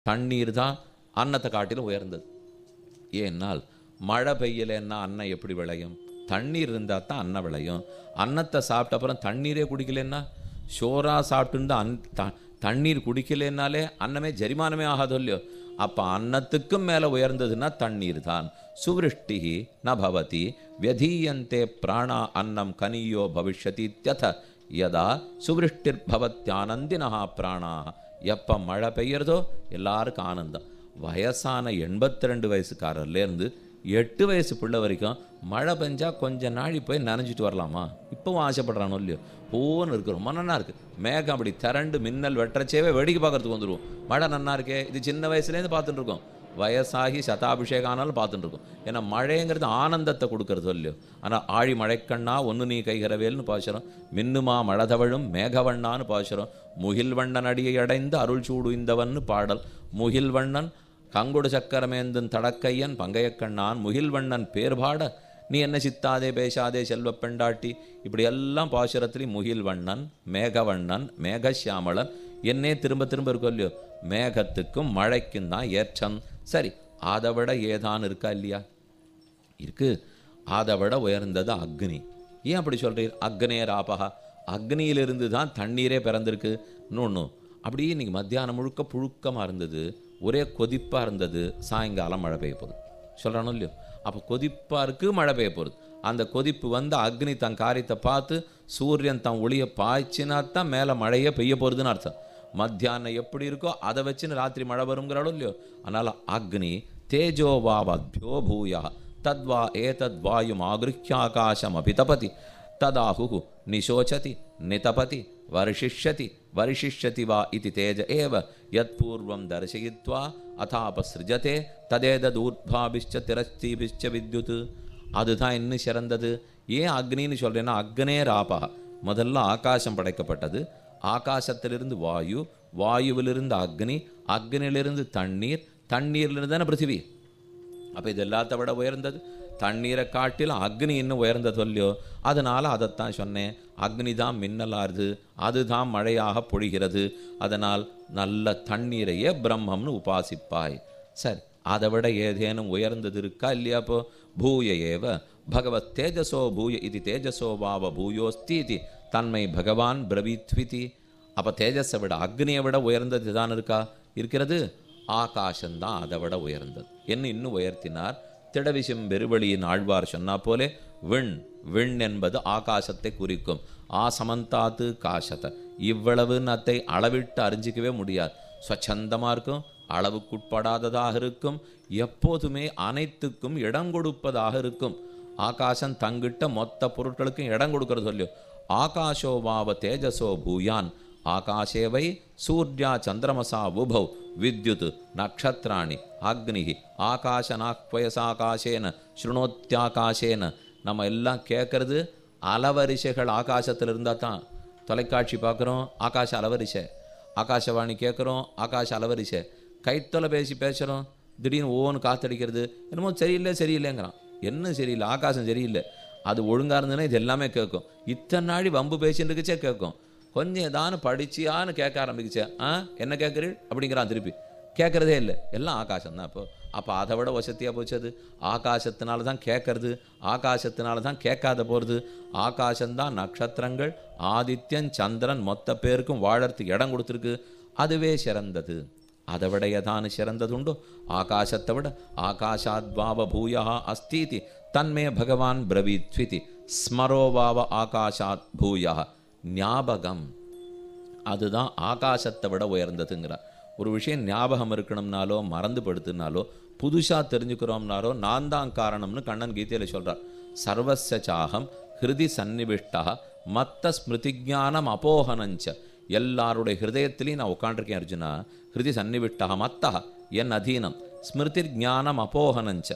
தண்ணீர் தான் அன்னத்தை காட்டிலும் உயர்ந்தது. ஏன்னால் மழை பெய்யலைன்னா அன்னம் எப்படி விளையும்? தண்ணீர் இருந்தால் தான் அன்னம் விளையும். அன்னத்தை சாப்பிட்ட அப்புறம் தண்ணீரே குடிக்கலன்னா, ஷோராக சாப்பிட்டு தண்ணீர் குடிக்கலன்னாலே அன்னமே ஜரிமானமே ஆகாதோ இல்லையோ. அப்போ அன்னத்துக்கும் மேலே உயர்ந்ததுன்னா தண்ணீர் தான். சுவிருஷ்டி ந பவதி வியதீயந்தே பிராணா அன்னம் கனியோ பவிஷ்யதி இத்யத யதா சுவிருஷ்டிர் பவத்யானந்தினஹா பிராணா. எப்போ மழை பெய்யறதோ எல்லாருக்கும் ஆனந்தம். வயசான 82 வயசுக்காரர்லேருந்து 8 வயசு பிள்ளை வரைக்கும் மழை பெஞ்சால் கொஞ்சம் நாழி போய் நனைஞ்சிட்டு வரலாமா இப்போவும் ஆசைப்படுறானோ இல்லையோ. போன்னு இருக்கு, ரொம்ப நன்னா இருக்குது. மேகம் அப்படி திரண்டு மின்னல் வெட்டுறச்சேவே வேடிக்கை பார்க்கறதுக்கு வந்துடுவோம். மழை நன்னா இருக்கே, இது சின்ன வயசுலேருந்து பார்த்துட்டு இருக்கோம். வயசாகி சதாபிஷேகம் ஆனாலும் பார்த்துட்டு இருக்கோம். ஏன்னா மழைங்கிறது ஆனந்தத்தை கொடுக்கறதோ இல்லையோ. ஆனால் ஆழி மழைக்கண்ணா ஒன்று நீ கைகரவேல்னு பாசுறோம். மின்னுமா மழதவழும் மேகவண்ணான்னு பாசுறோம். முகில்வண்ணன் அடியை அடைந்து அருள் சூடு இந்தவன்னு பாடல். முகில்வண்ணன் கங்குடு சக்கரமேந்தன் தடக்கையன் பங்கையக்கண்ணான் முகில்வண்ணன் பேர் பாட நீ என்ன சித்தாதே பேசாதே செல்வ பெண்டாட்டி. இப்படி எல்லாம் பாசுரத்துலேயும் முகில்வண்ணன், மேகவண்ணன், மேகசியாமளன் என்னே திரும்ப திரும்ப இருக்கும் இல்லையோ. மேகத்துக்கும் மழைக்கும் தான் ஏற்றம். சரி, அதை விட ஏதான் இருக்கா இல்லையா? இருக்கு. அதை விட உயர்ந்தது அக்னி. ஏன் அப்படி சொல்கிறீர்? அக்னே ராபகா, அக்னியிலிருந்து தான் தண்ணீரே பிறந்திருக்கு. இன்னொன்று அப்படியே இன்றைக்கி மத்தியானம் முழுக்க புழுக்கமாக இருந்தது, ஒரே கொதிப்பாக இருந்தது. சாயங்காலம் மழை பெய்ய போகுது சொல்கிறானோ இல்லையோ. அப்போ கொதிப்பாக இருக்குது, மழை பெய்ய போகுது. அந்த கொதிப்பு வந்து அக்னி தன் காரியத்தை பார்த்து சூரியன் தன் ஒளியை பாய்ச்சினா தான் மேலே மழையே பெய்ய போகிறதுன்னு அர்த்தம். மத்தியானம் எப்படி இருக்கோ அதை வச்சுன்னு ராத்திரி மழை வருங்கிறாலும் இல்லையோ. அதனால் அக்னி தேஜோவாவத்யோ பூயா தத்வா ஏதத்வாயும் ஆகிருஹ்யாகாசம் அபிதபதி ததாஹு நிசோச்சதி நிதபதி வருஷிஷ்யதி வருஷிஷ்யதி வா இதி தேஜ ஏவ யத்பூர்வம் தர்சயித்வா அதாபஸ்ருஜதே ததேதூர்த்வாபிஷ்ச திரஸ்தீபிஷ்ச வித்யுத். அதுதான் இன்னும் சிறந்தது. ஏன் அக்னின்னு சொல்கிறேன்னா, அக்னே ராபா, முதல்ல ஆகாசம் படைக்கப்பட்டது. ஆகாசத்திலிருந்து வாயு, வாயுவிலிருந்து அக்னி, அக்னியிலிருந்து தண்ணீர், தண்ணீரிலிருந்து தானே பிருத்திவி. அப்போ இது எல்லாத்த விட உயர்ந்தது. தண்ணீரை காட்டிலும் அக்னி இன்னும் உயர்ந்தது இல்லையோ. அதனால் அதைத்தான் சொன்னேன். அக்னி தான் மின்னலாருது, அதுதான் மழையாக பொழிகிறது. அதனால் நல்ல தண்ணீரையே பிரம்மம்னு உபாசிப்பாய். சரி, அதை விட ஏதேனும் உயர்ந்தது இருக்கா இல்லையா? அப்போ பூய ஏவ பகவத் தேஜசோ பூய இது தேஜசோ வாவ பூயோஸ்தி தன்மை பகவான் பிரவீத்விதி. அப்போ தேஜஸை விட அக்னியை விட உயர்ந்தது தான் இருக்கா? இருக்கிறது. ஆகாசந்தான் அதை விட உயர்ந்தது. என்ன இன்னும் உயர்த்தினார்? திடவிசும் பெருவழியின் ஆழ்வார் சொன்னா போலே விண், விண் என்பது ஆகாசத்தை குறிக்கும். ஆசமந்தாத்து காசத்தை, இவ்வளவுன்னு அத்தை அளவிட்டு அறிஞ்சிக்கவே முடியாது. ஸ்வச்சந்தமாக இருக்கும், அளவுக்குட்படாததாக இருக்கும், எப்போதுமே அனைத்துக்கும் இடம் கொடுப்பதாக இருக்கும். ஆகாசம் தங்கிட்ட மொத்த பொருட்களுக்கும் இடம் கொடுக்கறது சொல்லியோ. ஆகாஷோ வாவ தேஜசோ பூயான் ஆகாஷேவை சூர்யா சந்திரமசா உபௌ வித்யுத் நக்ஷத்ராணி அக்னி ஆகாசனாக்வயசாகாசேன ஸ்ருணோத்யாகாசேன. நம்ம எல்லாம் கேட்கறது அலவரிசைகள் ஆகாசத்தில் இருந்தால் தான். தொலைக்காட்சி பார்க்குறோம், ஆகாச அலவரிசை. ஆகாசவாணி கேட்குறோம், ஆகாச அலவரிசை. கைத்தொலைபேசி பேசுகிறோம், திடீர்னு ஓன்னு காத்தடிக்கிறது. என்னமோ சரியில்லை சரியில்லைங்கிறான். என்ன சரியில்லை? ஆகாசம் சரியில்லை. அது ஒழுங்காக இருந்ததுன்னா இது எல்லாமே கேட்கும். இத்தனை நாடி வம்பு பேசின்னு இருக்குச்சே கேட்கும். கொஞ்சம் ஏதானு படிச்சியான்னு கேட்க ஆரம்பிக்குச்சே, என்ன கேட்குறீள் அப்படிங்கிறான். திருப்பி கேட்குறதே இல்லை. எல்லாம் ஆகாசம்தான். அப்போ அதை விட வசதியாக போச்சு. அது ஆகாசத்தினால தான் கேட்கறது, ஆகாசத்தினால தான் கேட்காத போகிறது. ஆகாசம்தான் நட்சத்திரங்கள், ஆதித்யன், சந்திரன் மொத்த பேருக்கும் வாழறதுக்கு இடம் கொடுத்துருக்கு. அதுவே சிறந்தது. அதை விட ஏதானு சிறந்தது உண்டோ? ஆகாசத்தை விட. ஆகாஷாத்வாவ பூயா அஸ்தீதி தன்மே பகவான் பிரவீத்விதி ஸ்மரோவாவ ஆகாஷாத் பூயா. ஞாபகம், அதுதான் ஆகாசத்தை விட உயர்ந்ததுங்கிறார். ஒரு விஷயம் ஞாபகம் இருக்கணும்னாலோ மறந்து படுத்துனாலோ புதுசாக தெரிஞ்சுக்கிறோம்னாலோ நான் தான் காரணம்னு கண்ணன் கீதையில் சொல்கிறார். சர்வஸ்ய சாகம் ஹிருதி சந்நிவிஷ்டா மத்த ஸ்மிருதிஜானம் அபோகனஞ்ச. எல்லாருடைய ஹிருதயத்திலையும் நான் உட்காண்டிருக்கேன் அர்ஜுனா. ஹிருதி சந்நிவிஷ்டா மத்தா என் அதீனம், ஸ்மிருதி ஜானம் அபோகனஞ்ச.